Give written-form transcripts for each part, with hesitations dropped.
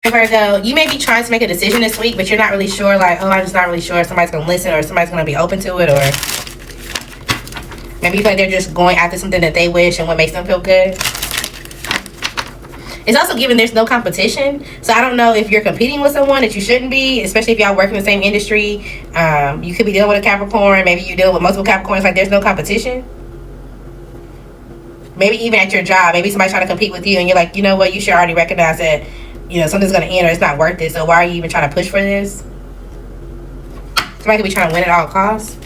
Virgo, you may be trying to make a decision this week, but you're not really sure, like, oh, I'm just not really sure if somebody's going to listen or somebody's going to be open to it, or maybe you feel like they're just going after something that they wish and what makes them feel good. It's also given there's no competition, so I don't know if you're competing with someone that you shouldn't be, especially if y'all work in the same industry. You could be dealing with a Capricorn, maybe you're dealing with multiple Capricorns, like there's no competition. Maybe even at your job, maybe somebody's trying to compete with you and you're like, you know what, you should already recognize that, you know, something's going to end or it's not worth it, so why are you even trying to push for this? Somebody could be trying to win at all costs.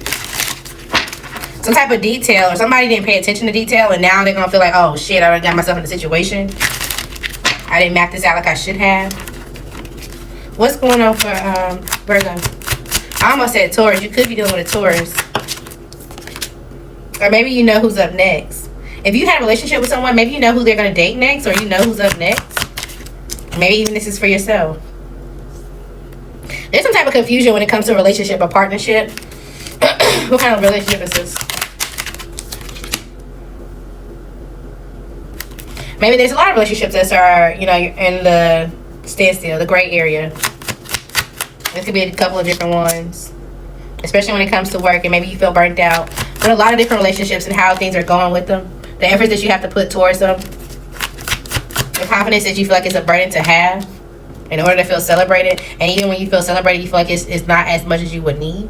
Some type of detail, or somebody didn't pay attention to detail and now they're going to feel like, oh shit, I already got myself in a situation. I didn't map this out like I should have. What's going on for Virgo? I almost said Taurus. You could be dealing with a Taurus. Or maybe you know who's up next. If you had a relationship with someone, maybe you know who they're going to date next, or you know who's up next. Maybe even this is for yourself. There's some type of confusion when it comes to a relationship or partnership. What kind of relationship is this? Maybe there's a lot of relationships that are, you know, in the standstill, the gray area. It could be a couple of different ones. Especially when it comes to work and maybe you feel burnt out. But a lot of different relationships and how things are going with them. The efforts that you have to put towards them. The confidence that you feel like is a burden to have in order to feel celebrated. And even when you feel celebrated, you feel like it's not as much as you would need.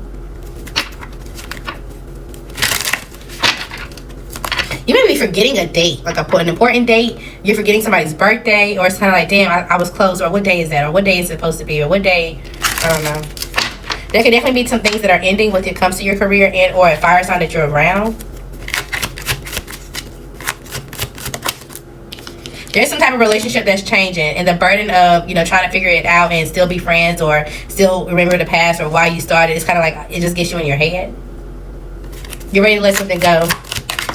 You may be forgetting a date, like an important date. You're forgetting somebody's birthday, or it's kind of like, damn, I was close, or what day is that, or what day is it supposed to be, or what day, I don't know. There can definitely be some things that are ending when it comes to your career and or a fire sign that you're around. There's some type of relationship that's changing, and the burden of, you know, trying to figure it out and still be friends or still remember the past or why you started, it's kind of like it just gets you in your head. You're ready to let something go.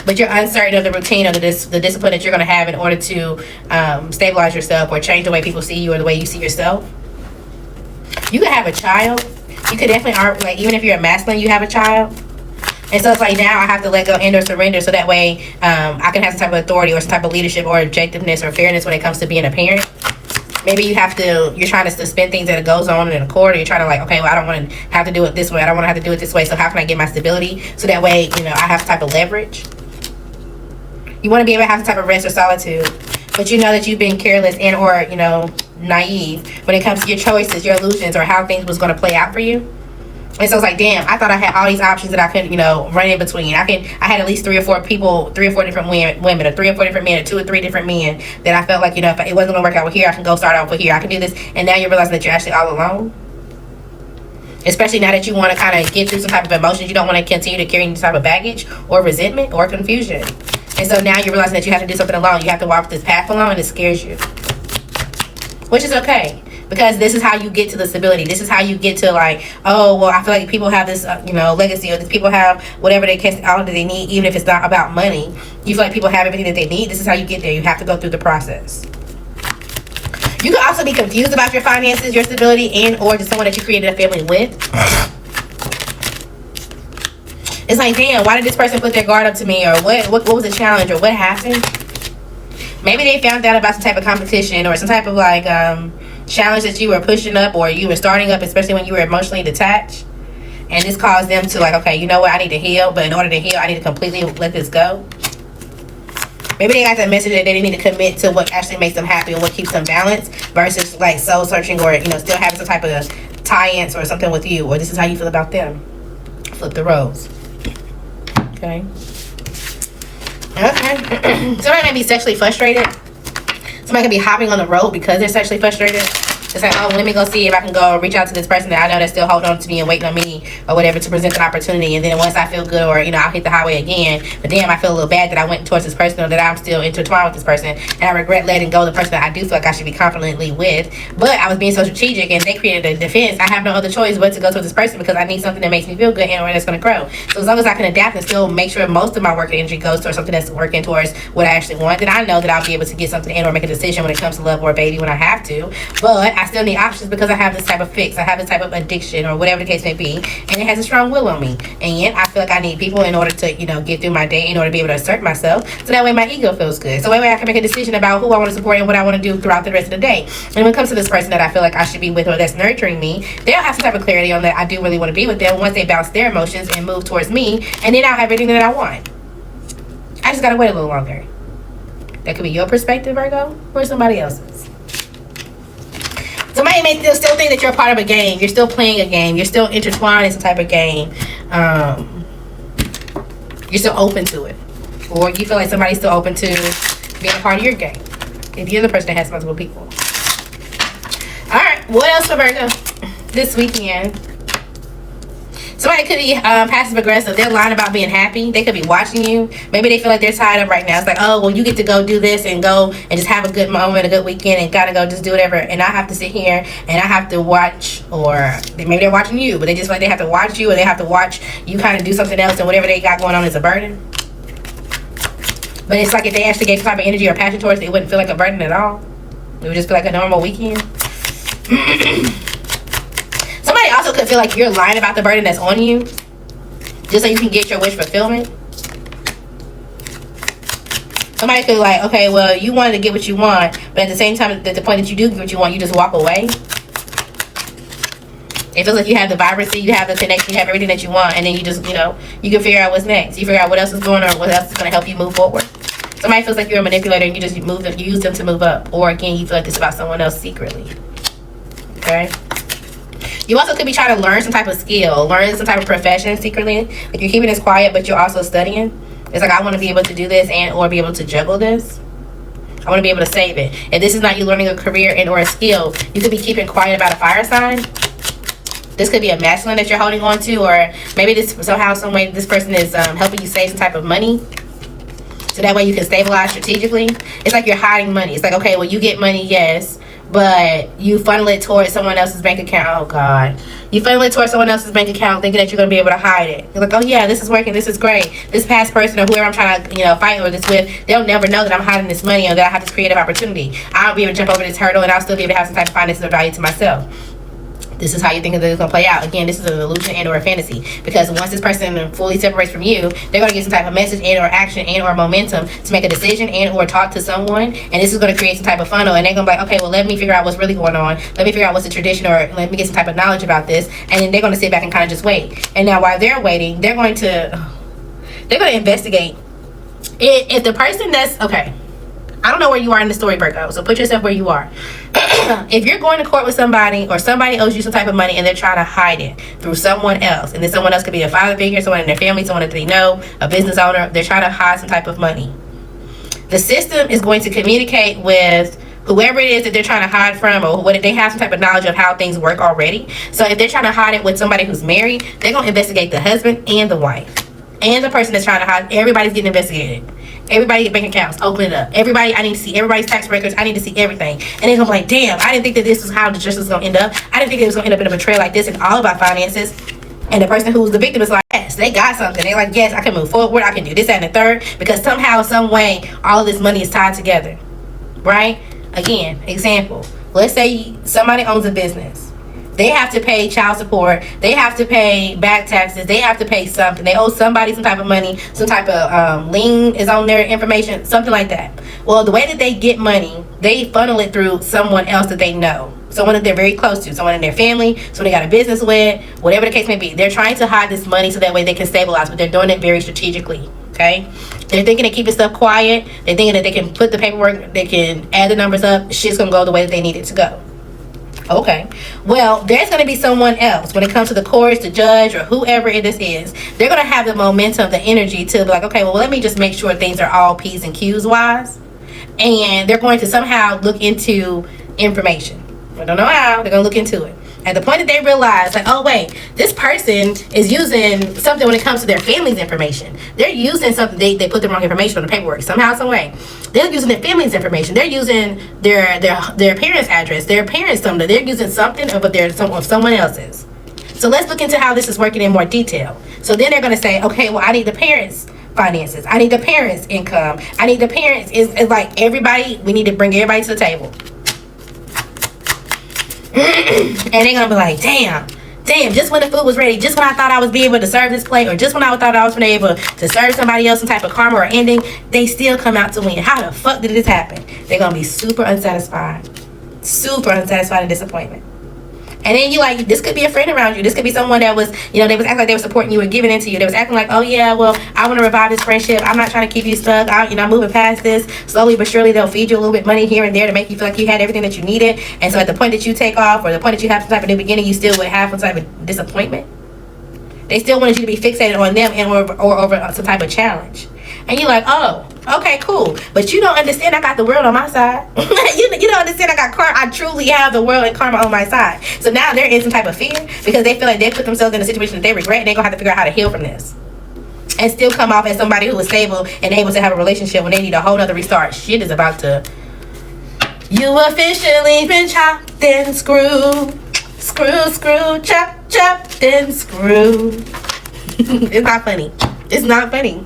But you're uncertain of the routine or the discipline that you're going to have in order to stabilize yourself or change the way people see you or the way you see yourself. You could have a child. You could definitely, like, even if you're a masculine, you have a child. And so it's like, now I have to let go and or surrender so that way I can have some type of authority or some type of leadership or objectiveness or fairness when it comes to being a parent. Maybe you're trying to suspend things that goes on in a court, or you're trying to like, okay, well, I don't want to have to do it this way. I don't want to have to do it this way. So how can I get my stability so that way, you know, I have some type of leverage. You want to be able to have some type of rest or solitude, but you know that you've been careless and or, you know, naive when it comes to your choices, your illusions, or how things was going to play out for you. And so it's like, damn, I thought I had all these options that I could, you know, run in between. I had at least 3 or 4 people, 3 or 4 different women, or 3 or 4 different men, or 2 or 3 different men that I felt like, you know, if it wasn't going to work out with here, I can go start off with here. I can do this. And now you're realizing that you're actually all alone. Especially now that you want to kind of get through some type of emotions. You don't want to continue to carry any type of baggage or resentment or confusion. And so now you're realizing that you have to do something alone. You have to walk this path alone, and it scares you. Which is okay. Because this is how you get to the stability. This is how you get to like, oh, well, I feel like people have this, you know, legacy, or people have whatever they can, all that they need, even if it's not about money. You feel like people have everything that they need. This is how you get there. You have to go through the process. You could also be confused about your finances, your stability, and or just someone that you created a family with. It's like, damn, why did this person put their guard up to me? Or what was the challenge? Or what happened? Maybe they found out about some type of competition or some type of like challenge that you were pushing up or you were starting up, especially when you were emotionally detached. And this caused them to like, okay, you know what? I need to heal. But in order to heal, I need to completely let this go. Maybe they got that message that they need to commit to what actually makes them happy and what keeps them balanced versus like soul searching or, you know, still having some type of tie-ins or something with you, or this is how you feel about them. Flip the roles. Okay. Okay. Somebody may be sexually frustrated. Somebody could be hopping on the road because they're sexually frustrated. It's like, oh, let me go see if I can go reach out to this person that I know that's still holding on to me and waiting on me or whatever to present an opportunity. And then once I feel good, or, you know, I'll hit the highway again. But damn, I feel a little bad that I went towards this person, or that I'm still intertwined with this person. And I regret letting go of the person that I do feel like I should be confidently with. But I was being so strategic and they created a defense. I have no other choice but to go towards this person because I need something that makes me feel good and or that's going to grow. So as long as I can adapt and still make sure most of my work and energy goes towards something that's working towards what I actually want, then I know that I'll be able to get something in or make a decision when it comes to love or a baby when I have to. But I still need options because I have this type of fix. I have this type of addiction or whatever the case may be. And it has a strong will on me. And I feel like I need people in order to, get through my day, in order to be able to assert myself. So that way my ego feels good. So that way I can make a decision about who I want to support and what I want to do throughout the rest of the day. And when it comes to this person that I feel like I should be with or that's nurturing me, they'll have some type of clarity on that I do really want to be with them once they bounce their emotions and move towards me. And then I'll have everything that I want. I just got to wait a little longer. That could be your perspective, Virgo, or somebody else's. Somebody may still think that you're a part of a game. You're still playing a game. You're still intertwined in some type of game. You're still open to it. Or you feel like somebody's still open to being a part of your game. If you're the person that has multiple people. Alright, what else for Virgo this weekend? Somebody could be passive aggressive. They're lying about being happy. They could be watching you. Maybe they feel like they're tied up right now. It's like, oh, well, you get to go do this and go and just have a good moment, a good weekend, and gotta go just do whatever. And I have to sit here and I have to watch, or maybe they're watching you, but they just feel like they have to watch you, or they have to watch you kind of do something else, and whatever they got going on is a burden. But it's like if they actually gave some type of energy or passion towards it, it wouldn't feel like a burden at all. It would just feel like a normal weekend. Somebody also could feel like you're lying about the burden that's on you just so you can get your wish fulfillment. Somebody could like, okay, well, you wanted to get what you want, but at the same time, at the point that you do get what you want, you just walk away. It feels like you have the vibrancy, you have the connection, you have everything that you want, and then you just, you can figure out what's next. You figure out what else is going on, what else is going to help you move forward. Somebody feels like you're a manipulator and you just use them to move up. Or again, you feel like it's about someone else secretly. Okay? You also could be trying to learn some type of skill, learn some type of profession secretly. Like you're keeping this quiet, but you're also studying. It's like, I want to be able to do this and or be able to juggle this. I want to be able to save it. If this is not you learning a career and or a skill, you could be keeping quiet about a fire sign. This could be a masculine that you're holding on to, or maybe this somehow, some way, this person is helping you save some type of money. So that way you can stabilize strategically. It's like you're hiding money. It's like, okay, well, you get money, yes, but you funnel it towards someone else's bank account. Oh God, you funnel it towards someone else's bank account thinking that you're going to be able to hide it. You're like, oh yeah, this is working, this is great. This past person or whoever I'm trying to fight or this with, they'll never know that I'm hiding this money or that I have this creative opportunity. I'll be able to jump over this hurdle and I'll still be able to have some type of finances of value to myself. This is how you think that it's going to play out. Again, this is an illusion and or a fantasy. Because once this person fully separates from you, they're going to get some type of message and or action and or momentum to make a decision and or talk to someone. And this is going to create some type of funnel. And they're going to be like, okay, well, let me figure out what's really going on. Let me figure out what's the tradition, or let me get some type of knowledge about this. And then they're going to sit back and kind of just wait. And now while they're waiting, they're going to investigate. If the person that's, okay, I don't know where you are in the story, Virgo, so put yourself where you are. If you're going to court with somebody, or somebody owes you some type of money and they're trying to hide it through someone else, and then someone else could be a father figure, someone in their family, someone that they know, a business owner, they're trying to hide some type of money. The system is going to communicate with whoever it is that they're trying to hide from, or what if they have some type of knowledge of how things work already. So if they're trying to hide it with somebody who's married, they're going to investigate the husband and the wife. And the person that's trying to hide, everybody's getting investigated. Everybody get bank accounts, open it up. Everybody, I need to see everybody's tax records. I need to see everything. And they're gonna be like, damn, I didn't think that this is how the justice is gonna end up. I didn't think it was gonna end up in a betrayal like this and all about finances. And the person who's the victim is like, yes, they got something. They're like, yes, I can move forward. I can do this, that, and the third. Because somehow, some way, all of this money is tied together. Right? Again, example. Let's say somebody owns a business. They have to pay child support. They have to pay back taxes. They have to pay something. They owe somebody some type of money. Some type of lien is on their information. Something like that. Well, the way that they get money, they funnel it through someone else that they know. Someone that they're very close to. Someone in their family. Someone they got a business with. Whatever the case may be. They're trying to hide this money so that way they can stabilize. But they're doing it very strategically. Okay? They're thinking of keeping stuff quiet. They're thinking that they can put the paperwork. They can add the numbers up. Shit's going to go the way that they need it to go. Okay, well, there's going to be someone else when it comes to the courts, the judge, or whoever this is. They're going to have the momentum, the energy to be like, okay, well, let me just make sure things are all P's and Q's wise. And they're going to somehow look into information. I don't know how. They're going to look into it. At the point that they realize, like, oh, wait, this person is using something when it comes to their family's information. They're using something, they put the wrong information on the paperwork somehow, some way. They're using their family's information. They're using their parents' address, their parents' something. They're using something of someone else's. So let's look into how this is working in more detail. So then they're going to say, okay, well, I need the parents' finances. I need the parents' income. I need the parents. It's like everybody, we need to bring everybody to the table. And they're gonna be like, damn, just when the food was ready, just when I thought I was being able to serve this plate, or just when I thought I was being able to serve somebody else some type of karma or ending, they still come out to win. How the fuck did this happen? They're gonna be super unsatisfied and disappointment. And then you like, this could be a friend around you. This could be someone that was, you know, they was acting like they were supporting you or giving into you. They was acting like, oh yeah, well, I want to revive this friendship. I'm not trying to keep you stuck. I'm moving past this. Slowly but surely, they'll feed you a little bit money here and there to make you feel like you had everything that you needed. And so at the point that you take off, or the point that you have some type of new beginning, you still would have some type of disappointment. They still wanted you to be fixated on them and or over some type of challenge. And you're like, oh, okay, cool. But you don't understand I got the world on my side. you don't understand I got karma. I truly have the world and karma on my side. So now they're in some type of fear because they feel like they put themselves in a situation that they regret, and they're going to have to figure out how to heal from this. And still come off as somebody who is stable and able to have a relationship when they need a whole other restart. Shit is about to... You officially been chopped and screwed. Screw, chopped and screwed. It's not funny. It's not funny.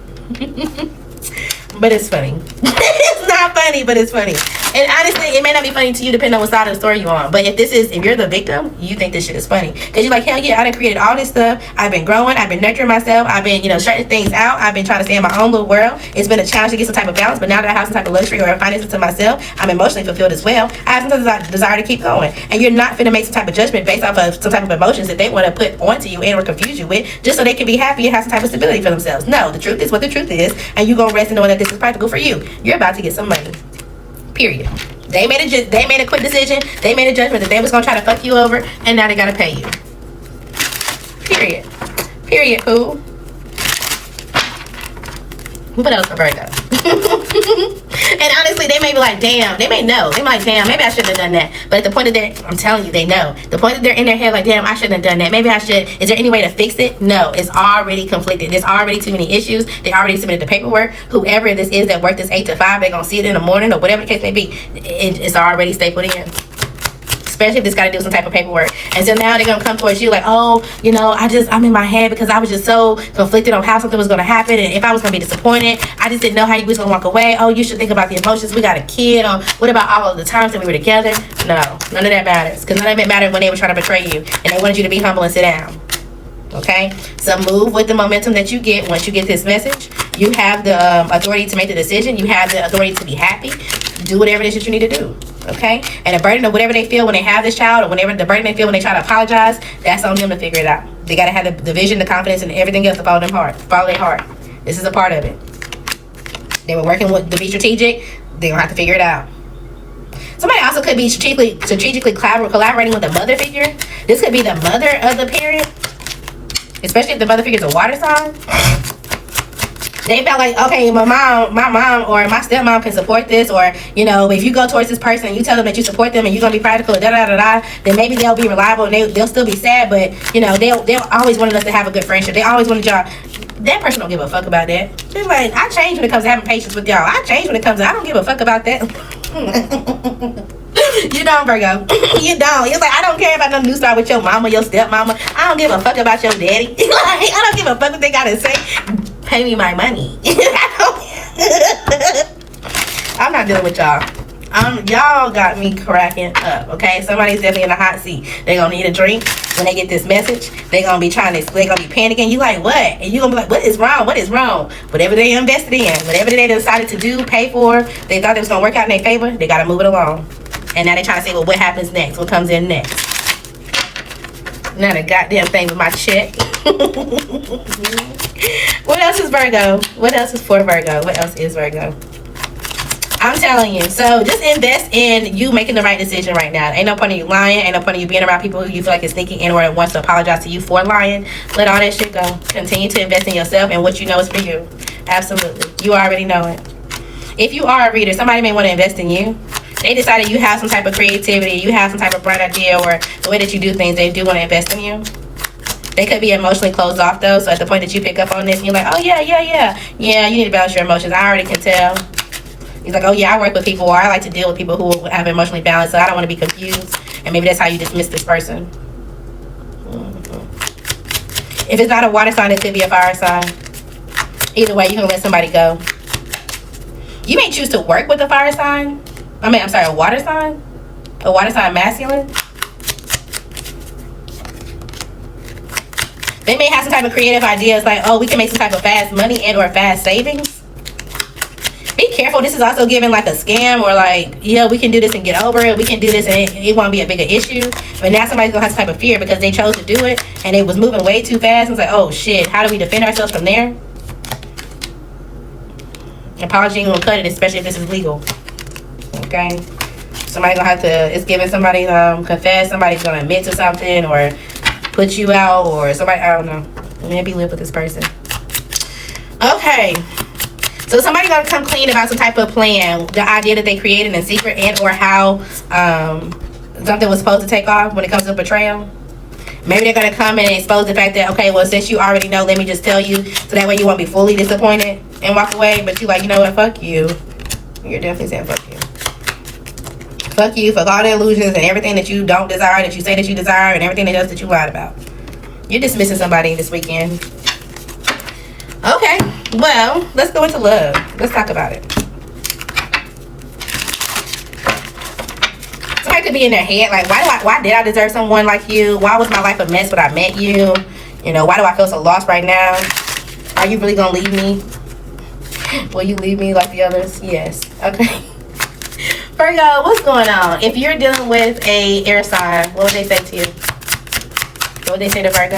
But it's funny. It's not funny, but it's funny. And honestly, it may not be funny to you depending on what side of the story you're on. But if you're the victim, you think this shit is funny. Because you're like, hell yeah, I done created all this stuff. I've been growing. I've been nurturing myself. I've been, shutting things out. I've been trying to stay in my own little world. It's been a challenge to get some type of balance. But now that I have some type of luxury or finances to myself, I'm emotionally fulfilled as well. I have some desire to keep going. And you're not finna make some type of judgment based off of some type of emotions that they want to put onto you and or confuse you with, just so they can be happy and have some type of stability for themselves. No, the truth is what the truth is. And you gonna rest in knowing that this is practical for you. You're about to get some money. Period. They made a quick decision. They made a judgment that they was gonna try to fuck you over, and now they gotta pay you. Period. Who? What else for Virgo? And honestly, they may be like, damn. They may know. They might, damn, maybe I shouldn't have done that. But at the point that I'm telling you, they know. The point that they're in their head like, damn, I shouldn't have done that. Maybe I should. Is there any way to fix it? No. It's already conflicted. There's already too many issues. They already submitted the paperwork. Whoever this is that worked this 8 to 5, they're going to see it in the morning or whatever the case may be. It's already stapled in. Especially if this got to do some type of paperwork. And so now they're going to come towards you like, oh, I'm in my head because I was just so conflicted on how something was going to happen. And if I was going to be disappointed, I just didn't know how you was going to walk away. Oh, you should think about the emotions. We got a kid. What about all of the times that we were together? No, none of that matters. Because none of it mattered when they were trying to betray you. And they wanted you to be humble and sit down. Okay? So move with the momentum that you get once you get this message. You have the authority to make the decision. You have the authority to be happy. Do whatever it is that you need to do. Okay? And the burden of whatever they feel when they have this child, or whatever the burden they feel when they try to apologize, that's on them to figure it out. They got to have the vision, the confidence, and everything else to follow their heart. This is a part of it. They were working to be strategic. They're going to have to figure it out. Somebody also could be strategically collaborating with a mother figure. This could be the mother of the parent, especially if the mother figure is a water sign. They felt like, okay, my mom or my stepmom can support this, or if you go towards this person and you tell them that you support them and you're gonna be practical, then maybe they'll be reliable and they'll still be sad, but they'll always wanted us to have a good friendship. They always wanted y'all. That person don't give a fuck about that. They're like, I change when it comes to having patience with y'all. I change when it comes to I don't give a fuck about that. You don't, Virgo. You don't. It's like, I don't care about no new start with your mama, your stepmama. I don't give a fuck about your daddy. I don't give a fuck what they gotta say. Pay me my money. I'm not dealing with y'all. Y'all got me cracking up. Okay, somebody's definitely in a hot seat. They're gonna need a drink when they get this message. They're gonna be panicking. You like, what? And you gonna be like, what is wrong? Whatever they invested in, whatever they decided to do, pay for, they thought it was gonna work out in their favor, they gotta move it along. And now they're trying to say, well, what happens next? What comes in next? Not a goddamn thing with my check. What else is Virgo? What else is for Virgo? What else is Virgo? I'm telling you. So just invest in you making the right decision right now. Ain't no point in you lying. Ain't no point in you being around people who you feel like is sneaking in or wants to apologize to you for lying. Let all that shit go. Continue to invest in yourself and what you know is for you. Absolutely. You already know it. If you are a reader, somebody may want to invest in you. They decided you have some type of creativity, you have some type of bright idea, or the way that you do things, they do want to invest in you. They could be emotionally closed off though, so at the point that you pick up on this and you're like, oh yeah, you need to balance your emotions. I already can tell. He's like, oh yeah, I work with people, or I like to deal with people who have emotionally balanced, so I don't want to be confused. And maybe that's how you dismiss this person. If it's not a water sign, it could be a fire sign. Either way, you can let somebody go. You may choose to work with a fire sign. A water sign? A water sign masculine? They may have some type of creative ideas like, oh, we can make some type of fast money and or fast savings. Be careful. This is also giving like a scam or like, yeah, we can do this and get over it. We can do this and it won't be a bigger issue. But now somebody's gonna have some type of fear because they chose to do it and it was moving way too fast. And it's like, oh shit, how do we defend ourselves from there? Apology ain't gonna cut it, especially if this is legal. Okay. Somebody's gonna have to, it's giving somebody confess, somebody's gonna admit to something or put you out or somebody, I don't know. Maybe live with this person. Okay. So somebody gonna come clean about some type of plan, the idea that they created in secret and or how something was supposed to take off when it comes to betrayal. Maybe they're gonna come and expose the fact that, okay, well, since you already know, let me just tell you so that way you won't be fully disappointed and walk away. But you like, you know what, fuck you. You're definitely saying fuck you. Fuck you, fuck all the illusions and everything that you don't desire, that you say that you desire, and everything that you lied about. You're dismissing somebody this weekend. Okay, well, let's go into love. Let's talk about it. Somebody could be in their head like, why did I deserve someone like you? Why was my life a mess when I met you? You know, why do I feel so lost right now? Are you really gonna leave me? Will you leave me like the others? Yes. Okay. Virgo, what's going on? If you're dealing with a air sign, what would they say to you? What would they say to Virgo?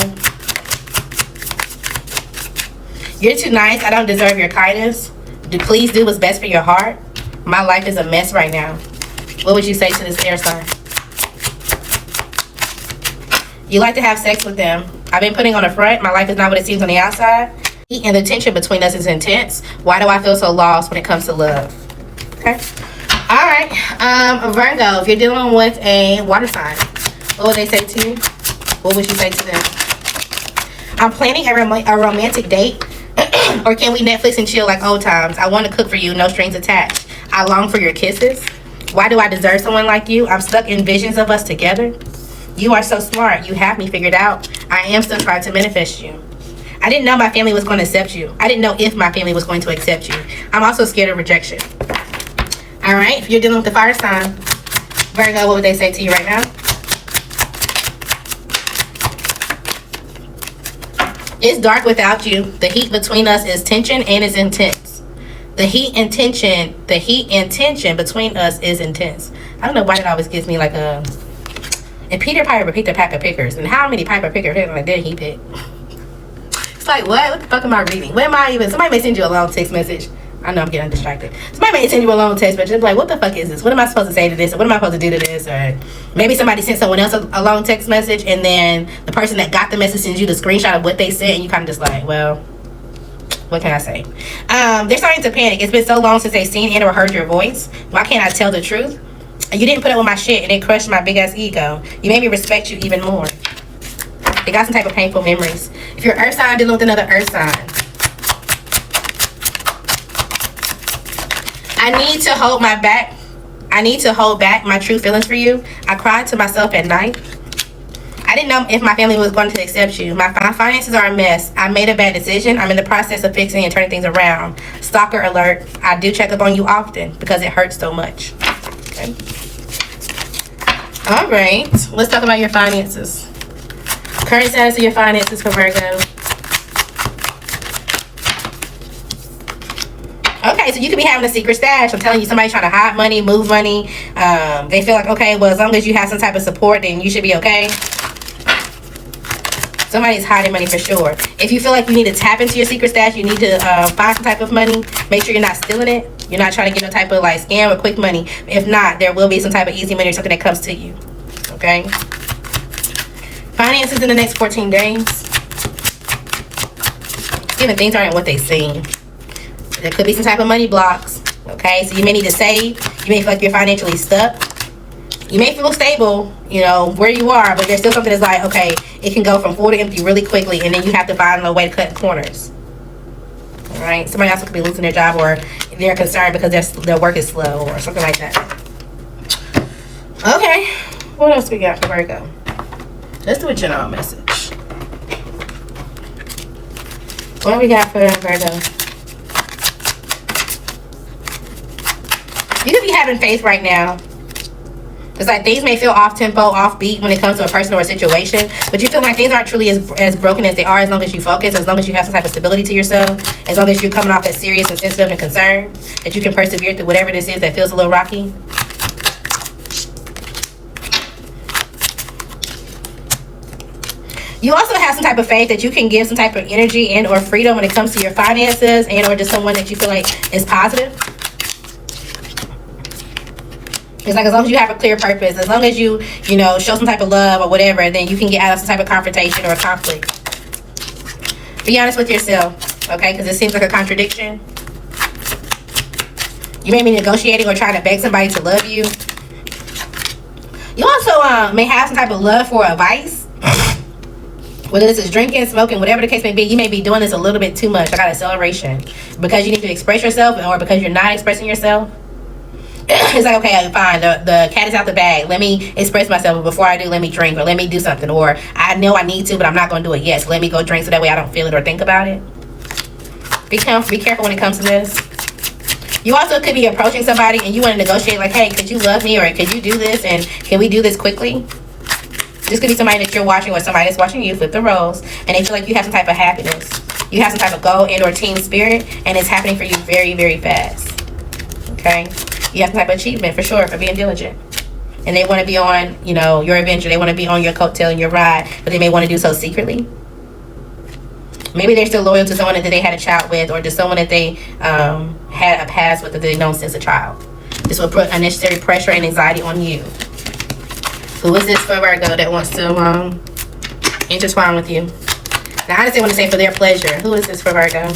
You're too nice. I don't deserve your kindness. Please do what's best for your heart. My life is a mess right now. What would you say to this air sign? You like to have sex with them. I've been putting on the front. My life is not what it seems on the outside. And the tension between us is intense. Why do I feel so lost when it comes to love? Okay. All right. Virgo, if you're dealing with a water sign, what would they say to you? What would you say to them? I'm planning a romantic date. Or can we Netflix and chill like old times? I want to cook for you, no strings attached. I long for your kisses. Why do I deserve someone like you? I'm stuck in visions of us together. You are so smart. You have me figured out. I am still trying to manifest you. I didn't know my family was going to accept you. I didn't know if my family was going to accept you. I'm also scared of rejection. All right, if you're dealing with the fire sign, Virgo, what would they say to you right now? It's dark without you. The heat between us is tension and is intense. The heat and tension between us is intense. I don't know why that always gives me like a... And Peter Piper picked a pack of pickers. And how many Piper pickers did he pick? It's like, what? What the fuck am I reading? What am I even... Somebody may send you a long text message. I know I'm getting distracted. Somebody may send you a long text message. Like, what the fuck is this? What am I supposed to say to this? Or what am I supposed to do to this? Or maybe somebody sent someone else a long text message, and then the person that got the message sends you the screenshot of what they said, and you kind of just like, well, what can I say? They're starting to panic. It's been so long since they've seen and or heard your voice. Why can't I tell the truth? You didn't put up with my shit, and it crushed my big ass ego. You made me respect you even more. They got some type of painful memories. If you're earth sign dealing with another earth sign, I need to hold back my true feelings for you. I cried to myself at night. I didn't know if my family was going to accept you. My finances are a mess. I made a bad decision. I'm in the process of fixing and turning things around. Stalker alert. I do check up on you often because it hurts so much. Okay. All right. Let's talk about your finances. Current status of your finances for Virgo. Okay, so you could be having a secret stash. I'm telling you, somebody's trying to hide money, move money. They feel like, okay, well, as long as you have some type of support, then you should be okay. Somebody's hiding money for sure. If you feel like you need to tap into your secret stash, you need to find some type of money. Make sure you're not stealing it. You're not trying to get no type of like scam or quick money. If not, there will be some type of easy money or something that comes to you. Okay? Finances in the next 14 days. Even things aren't what they seem. There could be some type of money blocks. Okay, so you may need to save. You may feel like you're financially stuck. You may feel stable, you know, where you are, but there's still something that's like, okay, it can go from full to empty really quickly, and then you have to find a way to cut corners. All right, somebody else could be losing their job, or they're concerned because their work is slow, or something like that. Okay, what else we got for Virgo? Let's do a general message. What do we got for Virgo? You could be having faith right now. It's like things may feel off tempo, off beat when it comes to a person or a situation, but you feel like things aren't truly as broken as they are, as long as you focus, as long as you have some type of stability to yourself, as long as you're coming off as serious and sensitive and concerned, that you can persevere through whatever this is that feels a little rocky. You also have some type of faith that you can give some type of energy and or freedom when it comes to your finances and or just someone that you feel like is positive. It's like as long as you have a clear purpose, as long as you know, show some type of love or whatever, then you can get out of some type of confrontation or a conflict. Be honest with yourself, okay? Because it seems like a contradiction. You may be negotiating or trying to beg somebody to love you. You also may have some type of love for a vice. Whether this is drinking, smoking, whatever the case may be, you may be doing this a little bit too much. I got acceleration. Because you need to express yourself or because you're not expressing yourself. It's like, okay, fine, the cat is out the bag. Let me express myself, but before I do, let me drink or let me do something. Or I know I need to, but I'm not going to do it yet. So let me go drink so that way I don't feel it or think about it. Be careful when it comes to this. You also could be approaching somebody and you want to negotiate like, hey, could you love me or could you do this and can we do this quickly? This could be somebody that you're watching or somebody that's watching you flip the roles and they feel like you have some type of happiness. You have some type of goal and or team spirit and it's happening for you very, very fast. Okay? You have some type of achievement for sure for being diligent. And they want to be on, you know, your adventure. They want to be on your coattail and your ride, but they may want to do so secretly. Maybe they're still loyal to someone that they had a child with or to someone that they had a past with that they've known since a child. This will put unnecessary pressure and anxiety on you. Who is this for Virgo that wants to intertwine with you? Now, I just want to say for their pleasure. Who is this for Virgo?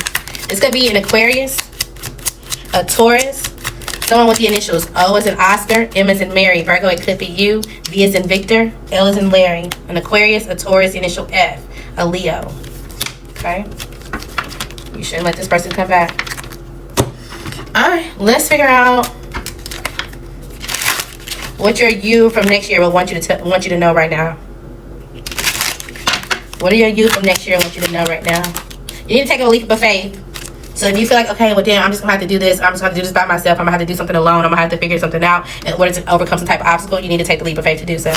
This could be an Aquarius, a Taurus, someone with the initials O as in Oscar, M as in Mary. Virgo, it could be you. V as in Victor, L as in Larry. An Aquarius, a Taurus, the initial F, a Leo. Okay? You shouldn't let this person come back. Alright, let's figure out what your you from next year will want you to know right now. What are your you from next year want you to know right now? You need to take a leap of faith. So if you feel like, okay, well, damn, I'm just going to have to do this. I'm just going to have to do this by myself. I'm going to have to do something alone. I'm going to have to figure something out. In order to overcome some type of obstacle, you need to take the leap of faith to do so.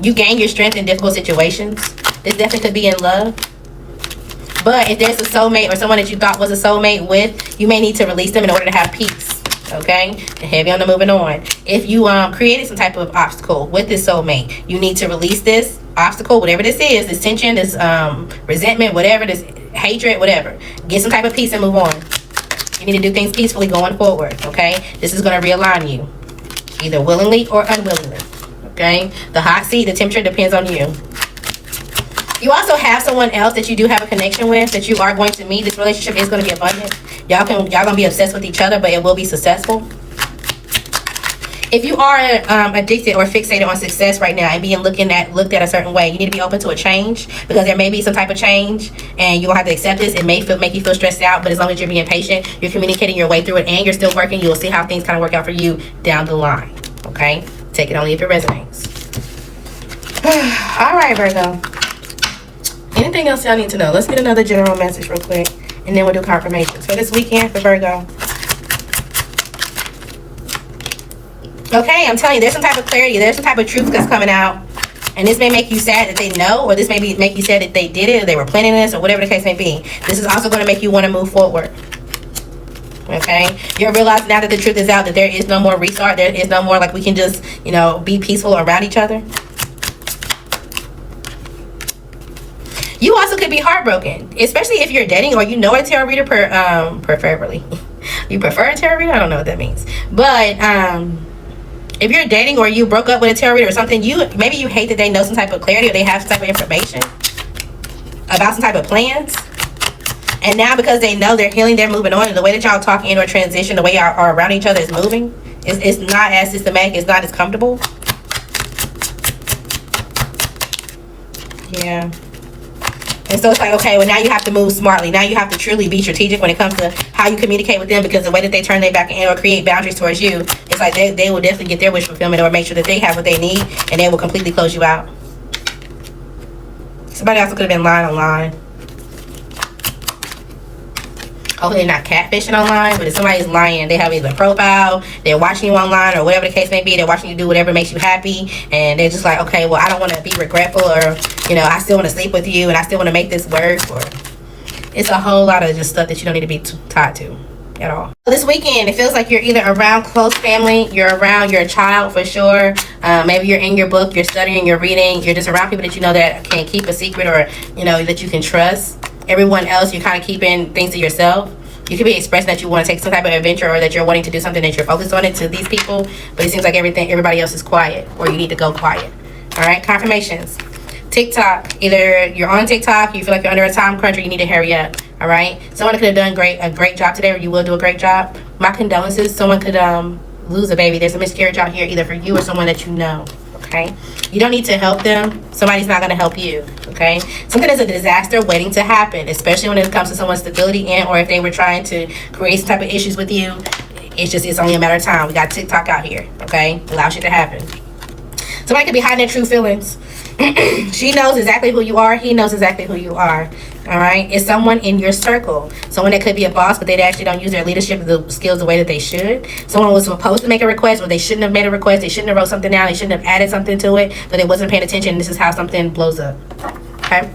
You gain your strength in difficult situations. This definitely could be in love. But if there's a soulmate or someone that you thought was a soulmate with, you may need to release them in order to have peace. Okay? Heavy on the moving on. If you created some type of obstacle with this soulmate, you need to release this obstacle, whatever this is, this tension, this resentment, whatever, this hatred, whatever. Get some type of peace and move on. You need to do things peacefully going forward. Okay? This is going to realign you. Either willingly or unwillingly. Okay? The hot seat, the temperature depends on you. You also have someone else that you do have a connection with that you are going to meet. This relationship is going to be abundant. Y'all gonna be obsessed with each other, but it will be successful. If you are addicted or fixated on success right now and being looked at a certain way, you need to be open to a change because there may be some type of change and you will have to accept this. It may make you feel stressed out, but as long as you're being patient, you're communicating your way through it, and you're still working, you will see how things kind of work out for you down the line. Okay? Take it only if it resonates. All right, Virgo. Anything else y'all need to know? Let's get another general message real quick, and then we'll do confirmations for this weekend for Virgo. Okay, I'm telling you, there's some type of clarity. There's some type of truth that's coming out. And this may make you sad that they know, or this may make you sad that they did it, or they were planning this, or whatever the case may be. This is also going to make you want to move forward. Okay? You'll realize now that the truth is out that there is no more restart. There is no more like we can just, be peaceful around each other. You also could be heartbroken, especially if you're dating or you know a tarot reader preferably. You prefer a tarot reader? I don't know what that means. But if you're dating or you broke up with a tarot reader or something, maybe you hate that they know some type of clarity or they have some type of information about some type of plans. And now because they know they're healing, they're moving on, and the way that y'all talk in or transition, the way y'all are around each other is moving. It's not as systematic, it's not as comfortable. Yeah. And so it's like, okay, well, now you have to move smartly. Now you have to truly be strategic when it comes to how you communicate with them, because the way that they turn their back and or create boundaries towards you, it's like they will definitely get their wish fulfillment or make sure that they have what they need, and they will completely close you out. Somebody also could have been lying online. Hopefully they're not catfishing online, but if somebody's lying, they have either a profile, they're watching you online, or whatever the case may be, they're watching you do whatever makes you happy, and they're just like, okay, well, I don't want to be regretful, or, you know, I still want to sleep with you, and I still want to make this work, or it's a whole lot of just stuff that you don't need to be tied to at all. This weekend, it feels like you're either around close family, you're around your child for sure, maybe you're in your book, you're studying, you're reading, you're just around people that you know that can keep a secret, or, you know, that you can trust. Everyone else, you're kind of keeping things to yourself. You could be expressing that you want to take some type of adventure, or that you're wanting to do something that you're focused on it to these people, but it seems like everybody else is quiet, or you need to go quiet. All right, confirmations. TikTok, either you're on TikTok, you feel like you're under a time crunch, or you need to hurry up. All right, someone could have done a great job today, or you will do a great job. My condolences. Someone could lose a baby. There's a miscarriage out here, either for you or someone that you know. Okay, you don't need to help them. Somebody's not going to help you. Okay, something is a disaster waiting to happen, especially when it comes to someone's stability, and or if they were trying to create some type of issues with you. It's only a matter of time. We got TikTok out here. Okay, allow shit to happen. Somebody could be hiding their true feelings. She knows exactly who you are. He knows exactly who you are. All right, it's someone in your circle, someone that could be a boss, but they actually don't use their leadership skills the way that they should. Someone was supposed to make a request, or they shouldn't have made a request. They shouldn't have wrote something down. They shouldn't have added something to it, but they wasn't paying attention. This is how something blows up. Okay,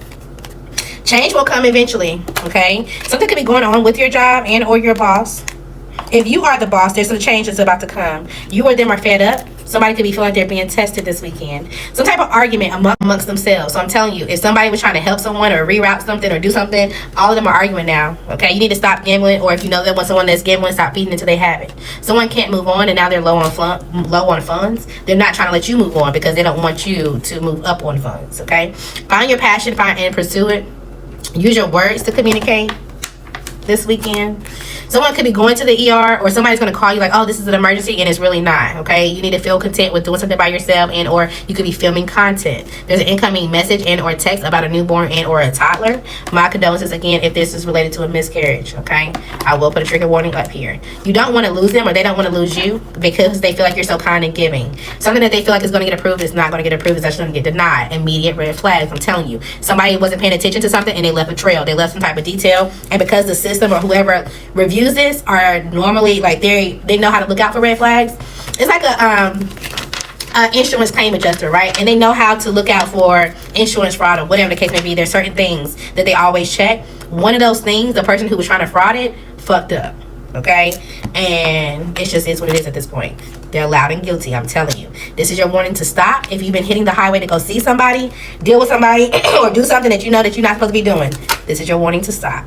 change will come eventually. Okay, something could be going on with your job and or your boss. If you are the boss, there's some change that's about to come. You or them are fed up. Somebody could be feeling like they're being tested this weekend. Some type of argument amongst themselves. So I'm telling you, if somebody was trying to help someone or reroute something or do something, all of them are arguing now. Okay, you need to stop gambling, or if you know that when someone that's gambling, stop feeding into their habit. Someone can't move on, and now they're low on funds. They're not trying to let you move on because they don't want you to move up on funds. Okay, find your passion, find and pursue it. Use your words to communicate this weekend. Someone could be going to the ER, or somebody's going to call you like, oh, this is an emergency, and it's really not. Okay, you need to feel content with doing something by yourself, and or you could be filming content. There's an incoming message and or text about a newborn and or a toddler. My condolences again if this is related to a miscarriage. Okay, I will put a trigger warning up here. You don't want to lose them, or they don't want to lose you, because they feel like you're so kind and giving. Something that they feel like is going to get approved is not going to get approved. It's actually going to get denied. Immediate red flags. I'm telling you, somebody wasn't paying attention to something and they left a trail. They left some type of detail, and because the system or whoever reviews this are normally like they know how to look out for red flags. It's like a insurance claim adjuster, right? And they know how to look out for insurance fraud or whatever the case may be. There's certain things that they always check. One of those things, the person who was trying to fraud it fucked up. Okay, and it just is what it is at this point. They're loud and guilty. I'm telling you, this is your warning to stop. If you've been hitting the highway to go see somebody, deal with somebody, or do something that you know that you're not supposed to be doing, this is your warning to stop.